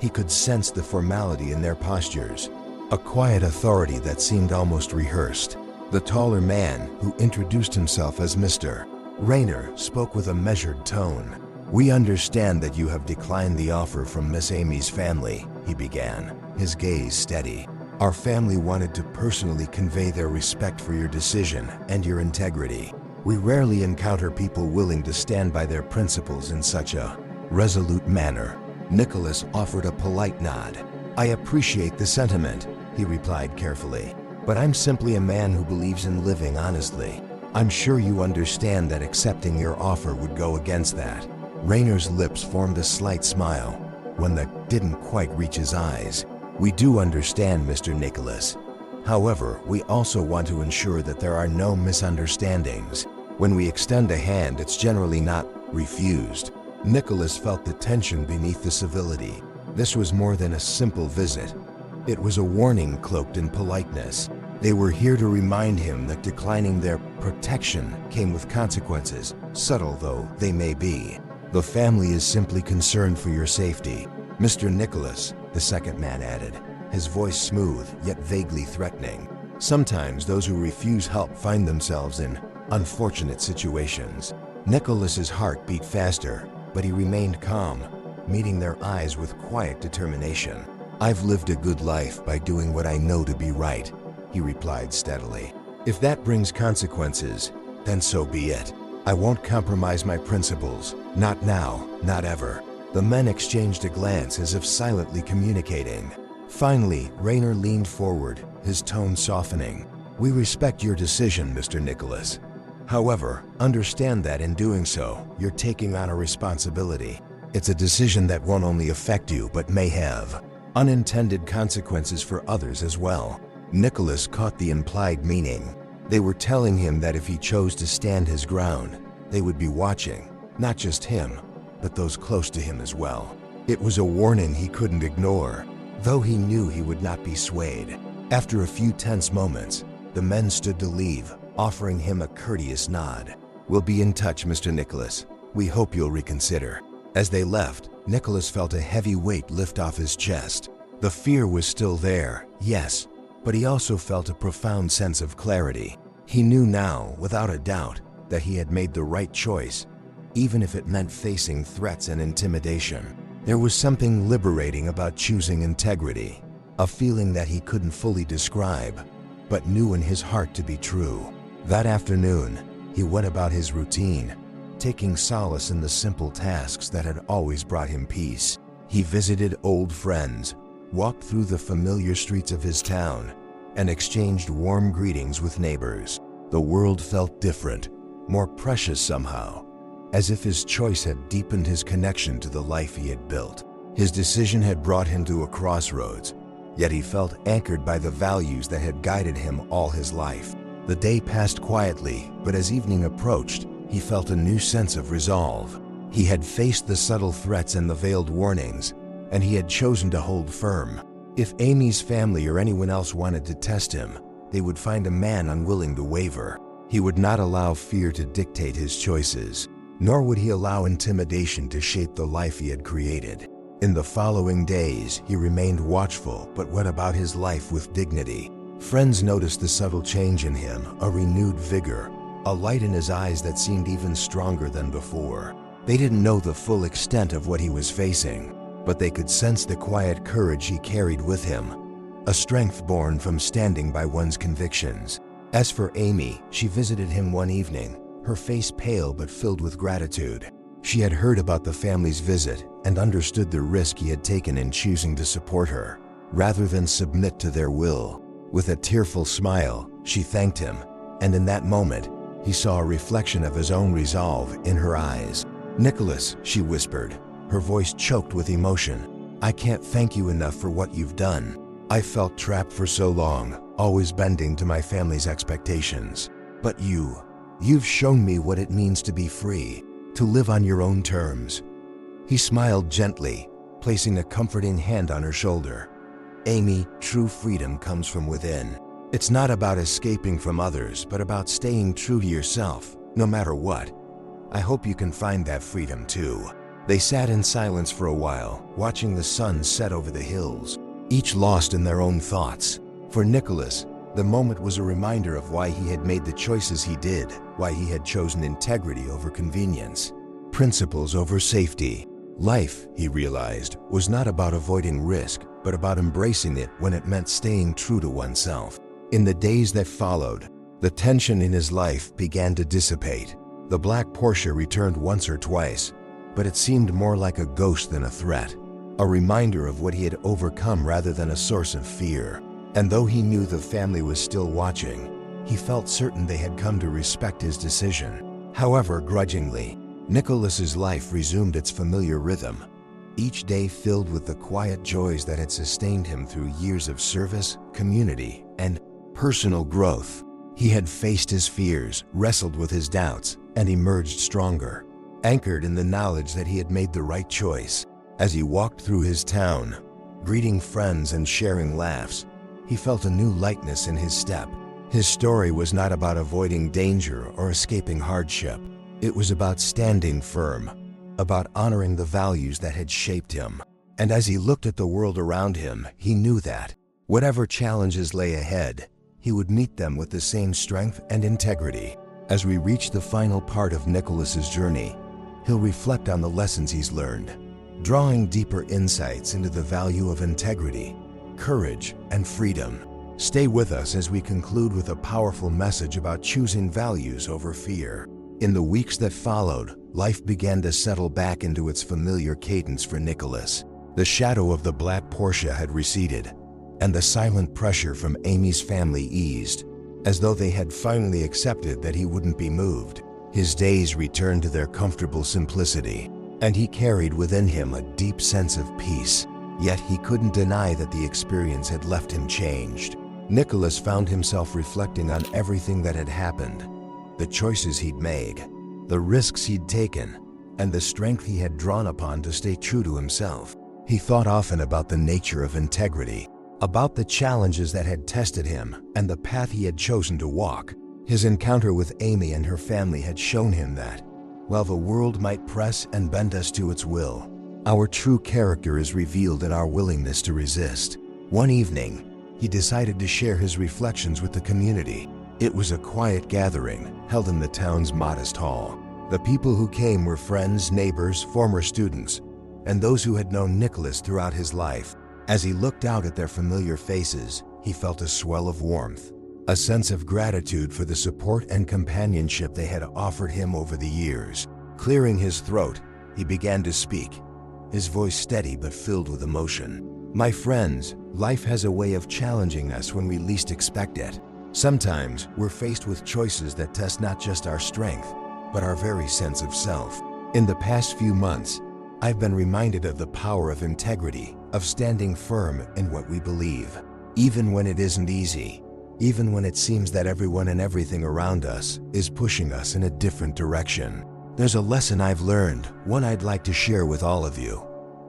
he could sense the formality in their postures, a quiet authority that seemed almost rehearsed. The taller man, who introduced himself as Mr. Rayner, spoke with a measured tone. "We understand that you have declined the offer from Miss Amy's family," he began, his gaze steady. "Our family wanted to personally convey their respect for your decision and your integrity. We rarely encounter people willing to stand by their principles in such a resolute manner." Nicholas offered a polite nod. "I appreciate the sentiment," he replied carefully, "but I'm simply a man who believes in living honestly. I'm sure you understand that accepting your offer would go against that." Rayner's lips formed a slight smile, one that didn't quite reach his eyes. "We do understand, Mr. Nicholas. However, we also want to ensure that there are no misunderstandings. When we extend a hand, it's generally not refused. Nicholas felt the tension beneath the civility. This was more than a simple visit. It was a warning cloaked in politeness. They were here to remind him that declining their protection came with consequences, subtle though they may be. The family is simply concerned for your safety, Mr. Nicholas, the second man added, his voice smooth yet vaguely threatening. Sometimes those who refuse help find themselves in unfortunate situations. Nicholas's heart beat faster, but he remained calm, meeting their eyes with quiet determination. "I've lived a good life by doing what I know to be right," he replied steadily. "If that brings consequences, then so be it. I won't compromise my principles, not now, not ever." The men exchanged a glance as if silently communicating. Finally, Raynor leaned forward, his tone softening. "We respect your decision, Mr. Nicholas. However, understand that in doing so, you're taking on a responsibility. It's a decision that won't only affect you but may have unintended consequences for others as well." Nicholas caught the implied meaning. They were telling him that if he chose to stand his ground, they would be watching, not just him, but those close to him as well. It was a warning he couldn't ignore, though he knew he would not be swayed. After a few tense moments, the men stood to leave, offering him a courteous nod. "We'll be in touch, Mr. Nicholas. We hope you'll reconsider." As they left, Nicholas felt a heavy weight lift off his chest. The fear was still there, yes, but he also felt a profound sense of clarity. He knew now, without a doubt, that he had made the right choice, even if it meant facing threats and intimidation. There was something liberating about choosing integrity, a feeling that he couldn't fully describe, but knew in his heart to be true. That afternoon, he went about his routine, taking solace in the simple tasks that had always brought him peace. He visited old friends, walked through the familiar streets of his town, and exchanged warm greetings with neighbors. The world felt different, more precious somehow, as if his choice had deepened his connection to the life he had built. His decision had brought him to a crossroads, yet he felt anchored by the values that had guided him all his life. The day passed quietly, but as evening approached, he felt a new sense of resolve. He had faced the subtle threats and the veiled warnings, and he had chosen to hold firm. If Amy's family or anyone else wanted to test him, they would find a man unwilling to waver. He would not allow fear to dictate his choices, nor would he allow intimidation to shape the life he had created. In the following days, he remained watchful but went about his life with dignity. Friends noticed the subtle change in him, a renewed vigor, a light in his eyes that seemed even stronger than before. They didn't know the full extent of what he was facing, but they could sense the quiet courage he carried with him, a strength born from standing by one's convictions. As for Amy, she visited him one evening, her face pale but filled with gratitude. She had heard about the family's visit and understood the risk he had taken in choosing to support her, rather than submit to their will. With a tearful smile, she thanked him, and in that moment, he saw a reflection of his own resolve in her eyes. "Nicholas," she whispered, her voice choked with emotion, "I can't thank you enough for what you've done. I felt trapped for so long, always bending to my family's expectations. But you've shown me what it means to be free, to live on your own terms." He smiled gently, placing a comforting hand on her shoulder. "Amy, true freedom comes from within. It's not about escaping from others, but about staying true to yourself, no matter what. I hope you can find that freedom too." They sat in silence for a while, watching the sun set over the hills, each lost in their own thoughts. For Nicholas, the moment was a reminder of why he had made the choices he did, why he had chosen integrity over convenience, principles over safety. Life, he realized, was not about avoiding risk, but about embracing it when it meant staying true to oneself. In the days that followed, the tension in his life began to dissipate. The black Porsche returned once or twice, but it seemed more like a ghost than a threat, a reminder of what he had overcome rather than a source of fear. And though he knew the family was still watching, he felt certain they had come to respect his decision. However, grudgingly, Nicholas's life resumed its familiar rhythm, each day filled with the quiet joys that had sustained him through years of service, community, and personal growth. He had faced his fears, wrestled with his doubts, and emerged stronger. anchored in the knowledge that he had made the right choice. As he walked through his town, greeting friends and sharing laughs, he felt a new lightness in his step. His story was not about avoiding danger or escaping hardship. It was about standing firm, about honoring the values that had shaped him. And as he looked at the world around him, he knew that, whatever challenges lay ahead, he would meet them with the same strength and integrity. As we reach the final part of Nicholas's journey, he'll reflect on the lessons he's learned, drawing deeper insights into the value of integrity, courage, and freedom. Stay with us as we conclude with a powerful message about choosing values over fear. In the weeks that followed, life began to settle back into its familiar cadence for Nicholas. The shadow of the black Porsche had receded, and the silent pressure from Amy's family eased, as though they had finally accepted that he wouldn't be moved. His days returned to their comfortable simplicity, and he carried within him a deep sense of peace. Yet he couldn't deny that the experience had left him changed. Nicholas found himself reflecting on everything that had happened, the choices he'd made, the risks he'd taken, and the strength he had drawn upon to stay true to himself. He thought often about the nature of integrity, about the challenges that had tested him and the path he had chosen to walk. His encounter with Amy and her family had shown him that, while the world might press and bend us to its will, our true character is revealed in our willingness to resist. One evening, he decided to share his reflections with the community. It was a quiet gathering held in the town's modest hall. The people who came were friends, neighbors, former students, and those who had known Nicholas throughout his life. As he looked out at their familiar faces, he felt a swell of warmth, a sense of gratitude for the support and companionship they had offered him over the years. Clearing his throat, he began to speak, his voice steady but filled with emotion. "My friends, life has a way of challenging us when we least expect it. Sometimes we're faced with choices that test not just our strength, but our very sense of self. In the past few months, I've been reminded of the power of integrity, of standing firm in what we believe, even when it isn't easy, even when it seems that everyone and everything around us is pushing us in a different direction. There's a lesson I've learned, one I'd like to share with all of you.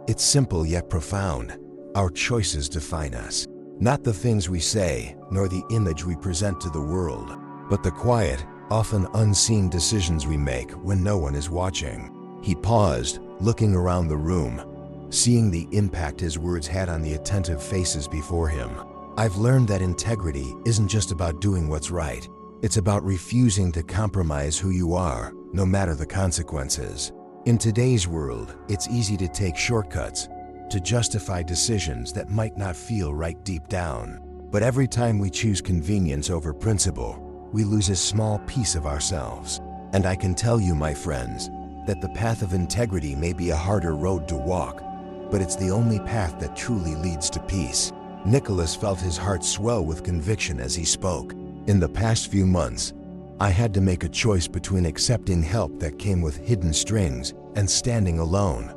It's simple yet profound. Our choices define us. Not the things we say, nor the image we present to the world, but the quiet, often unseen decisions we make when no one is watching." He paused, looking around the room, seeing the impact his words had on the attentive faces before him. "I've learned that integrity isn't just about doing what's right. It's about refusing to compromise who you are, no matter the consequences. In today's world, it's easy to take shortcuts, to justify decisions that might not feel right deep down. But every time we choose convenience over principle, we lose a small piece of ourselves. And I can tell you, my friends, that the path of integrity may be a harder road to walk, but it's the only path that truly leads to peace." Nicholas felt his heart swell with conviction as he spoke. "In the past few months, I had to make a choice between accepting help that came with hidden strings and standing alone,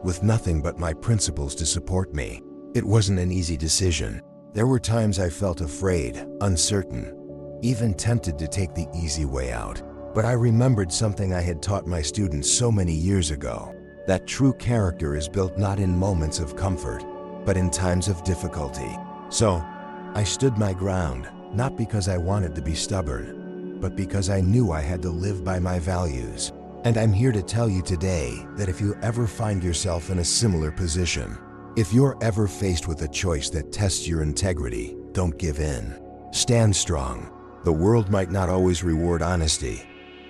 with nothing but my principles to support me. It wasn't an easy decision. There were times I felt afraid, uncertain, even tempted to take the easy way out. But I remembered something I had taught my students so many years ago, that true character is built not in moments of comfort, but in times of difficulty. So, I stood my ground, not because I wanted to be stubborn, but because I knew I had to live by my values. And I'm here to tell you today that if you ever find yourself in a similar position, if you're ever faced with a choice that tests your integrity, don't give in. Stand strong. The world might not always reward honesty,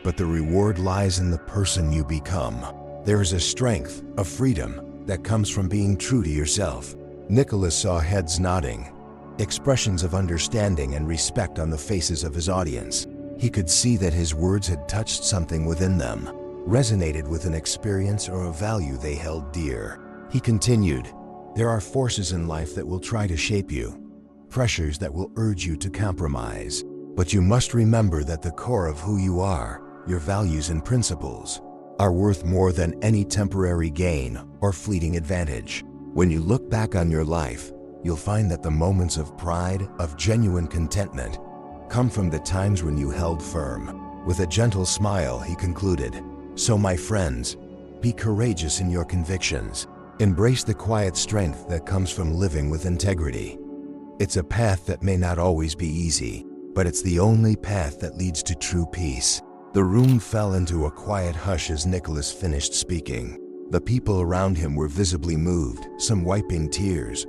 but the reward lies in the person you become. There is a strength, a freedom, that comes from being true to yourself." Nicholas saw heads nodding, expressions of understanding and respect on the faces of his audience. He could see that his words had touched something within them, resonated with an experience or a value they held dear. He continued, "There are forces in life that will try to shape you, pressures that will urge you to compromise. But you must remember that the core of who you are, your values and principles, are worth more than any temporary gain or fleeting advantage. When you look back on your life, you'll find that the moments of pride, of genuine contentment, come from the times when you held firm." With a gentle smile, he concluded, So my friends, be courageous in your convictions. Embrace the quiet strength that comes from living with integrity. It's a path that may not always be easy, but it's the only path that leads to true peace. The room fell into a quiet hush as Nicholas finished speaking. The people around him were visibly moved, some wiping tears,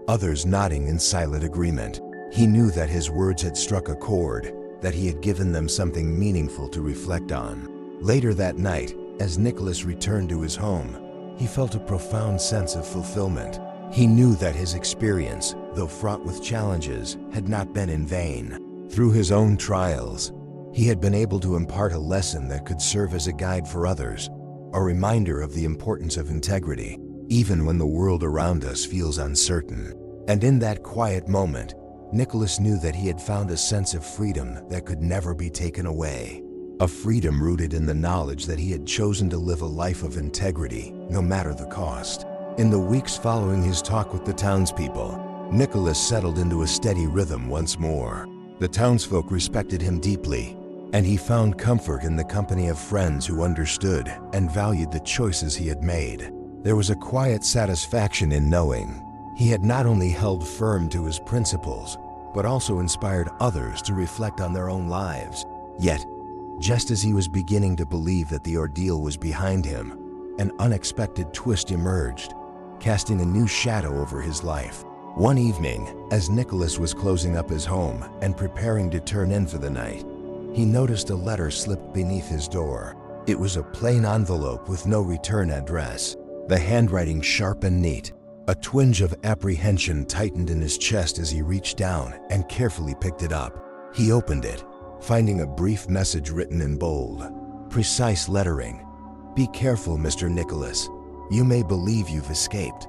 others nodding in silent agreement. He knew that his words had struck a chord, that he had given them something meaningful to reflect on. Later that night, as Nicholas returned to his home, he felt a profound sense of fulfillment. He knew that his experience, though fraught with challenges, had not been in vain. Through his own trials, he had been able to impart a lesson that could serve as a guide for others, a reminder of the importance of integrity, even when the world around us feels uncertain. And in that quiet moment, Nicholas knew that he had found a sense of freedom that could never be taken away. A freedom rooted in the knowledge that he had chosen to live a life of integrity, no matter the cost. In the weeks following his talk with the townspeople, Nicholas settled into a steady rhythm once more. The townsfolk respected him deeply, and he found comfort in the company of friends who understood and valued the choices he had made. There was a quiet satisfaction in knowing he had not only held firm to his principles, but also inspired others to reflect on their own lives. Yet, just as he was beginning to believe that the ordeal was behind him, an unexpected twist emerged, casting a new shadow over his life. One evening, as Nicholas was closing up his home and preparing to turn in for the night, he noticed a letter slipped beneath his door. It was a plain envelope with no return address, the handwriting sharp and neat. A twinge of apprehension tightened in his chest as he reached down and carefully picked it up. He opened it, finding a brief message written in bold, precise lettering. "Be careful, Mr. Nicholas. You may believe you've escaped,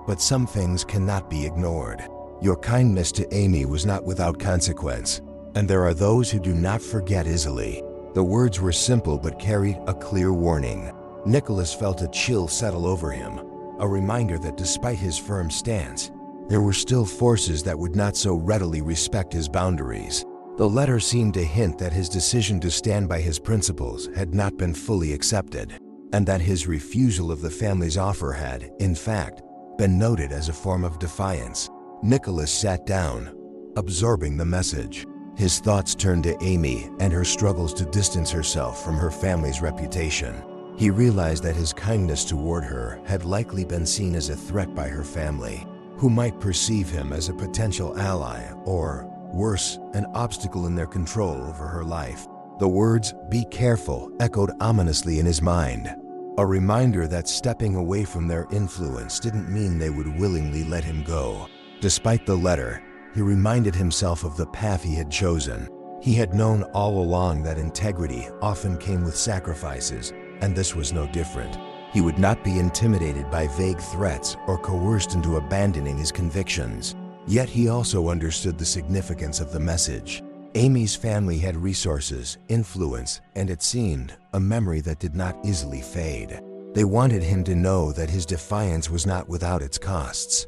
but some things cannot be ignored. Your kindness to Amy was not without consequence, and there are those who do not forget easily." The words were simple but carried a clear warning. Nicholas felt a chill settle over him, a reminder that despite his firm stance, there were still forces that would not so readily respect his boundaries. The letter seemed to hint that his decision to stand by his principles had not been fully accepted, and that his refusal of the family's offer had, in fact, been noted as a form of defiance. Nicholas sat down, absorbing the message. His thoughts turned to Amy and her struggles to distance herself from her family's reputation. He realized that his kindness toward her had likely been seen as a threat by her family, who might perceive him as a potential ally or, worse, an obstacle in their control over her life. The words, "be careful," echoed ominously in his mind, a reminder that stepping away from their influence didn't mean they would willingly let him go. Despite the letter, he reminded himself of the path he had chosen. He had known all along that integrity often came with sacrifices, and this was no different. He would not be intimidated by vague threats or coerced into abandoning his convictions. Yet he also understood the significance of the message. Amy's family had resources, influence, and it seemed, a memory that did not easily fade. They wanted him to know that his defiance was not without its costs.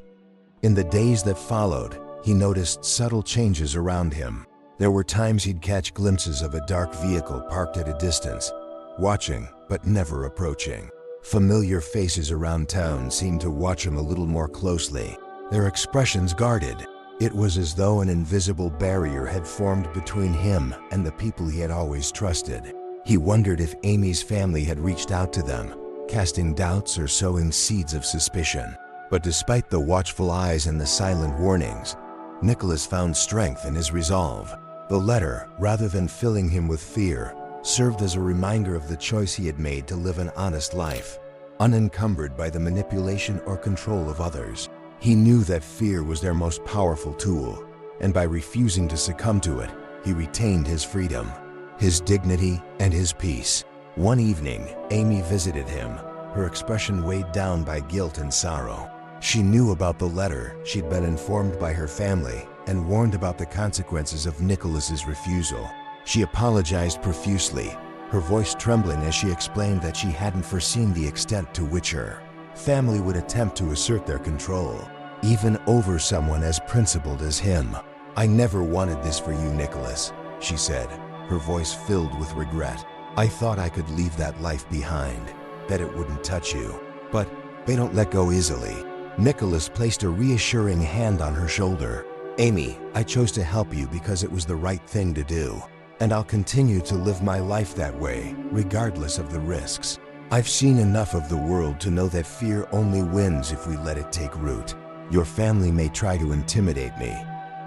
In the days that followed, he noticed subtle changes around him. There were times he'd catch glimpses of a dark vehicle parked at a distance, watching but never approaching. Familiar faces around town seemed to watch him a little more closely, their expressions guarded. It was as though an invisible barrier had formed between him and the people he had always trusted. He wondered if Amy's family had reached out to them, casting doubts or sowing seeds of suspicion. But despite the watchful eyes and the silent warnings, Nicholas found strength in his resolve. The letter, rather than filling him with fear, served as a reminder of the choice he had made to live an honest life, unencumbered by the manipulation or control of others. He knew that fear was their most powerful tool, and by refusing to succumb to it, he retained his freedom, his dignity, and his peace. One evening, Amy visited him, her expression weighed down by guilt and sorrow. She knew about the letter, she'd been informed by her family, and warned about the consequences of Nicholas's refusal. She apologized profusely, her voice trembling as she explained that she hadn't foreseen the extent to which her family would attempt to assert their control, even over someone as principled as him. "I never wanted this for you, Nicholas," she said, her voice filled with regret. I thought I could leave that life behind, that it wouldn't touch you. But they don't let go easily. Nicholas placed a reassuring hand on her shoulder. Amy, I chose to help you because it was the right thing to do. And I'll continue to live my life that way, regardless of the risks. I've seen enough of the world to know that fear only wins if we let it take root. Your family may try to intimidate me,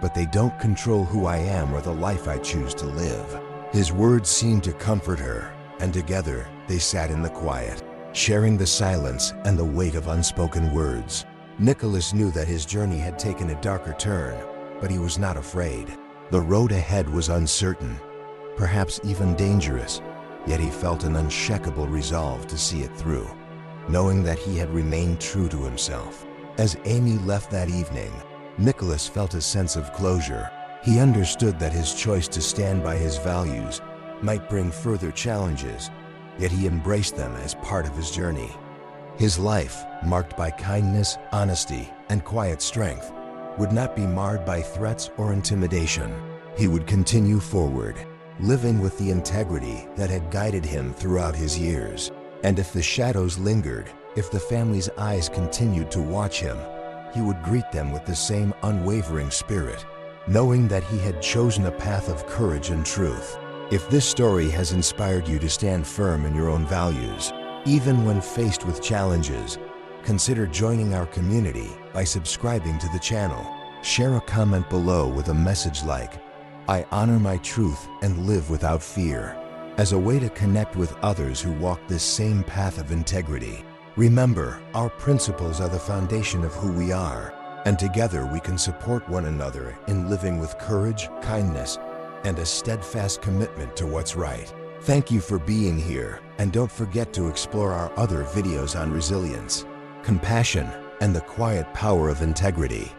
but they don't control who I am or the life I choose to live. His words seemed to comfort her, and together they sat in the quiet, sharing the silence and the weight of unspoken words. Nicholas knew that his journey had taken a darker turn, but he was not afraid. The road ahead was uncertain, perhaps even dangerous, yet he felt an unshakable resolve to see it through, knowing that he had remained true to himself. As Amy left that evening, Nicholas felt a sense of closure. He understood that his choice to stand by his values might bring further challenges, yet he embraced them as part of his journey. His life, marked by kindness, honesty, and quiet strength, would not be marred by threats or intimidation. He would continue forward, living with the integrity that had guided him throughout his years. And if the shadows lingered, if the family's eyes continued to watch him, he would greet them with the same unwavering spirit, knowing that he had chosen a path of courage and truth. If this story has inspired you to stand firm in your own values, even when faced with challenges, consider joining our community by subscribing to the channel. Share a comment below with a message like, "I honor my truth and live without fear," as a way to connect with others who walk this same path of integrity. Remember, our principles are the foundation of who we are, and together we can support one another in living with courage, kindness, and a steadfast commitment to what's right. Thank you for being here, and don't forget to explore our other videos on resilience, compassion, and the quiet power of integrity.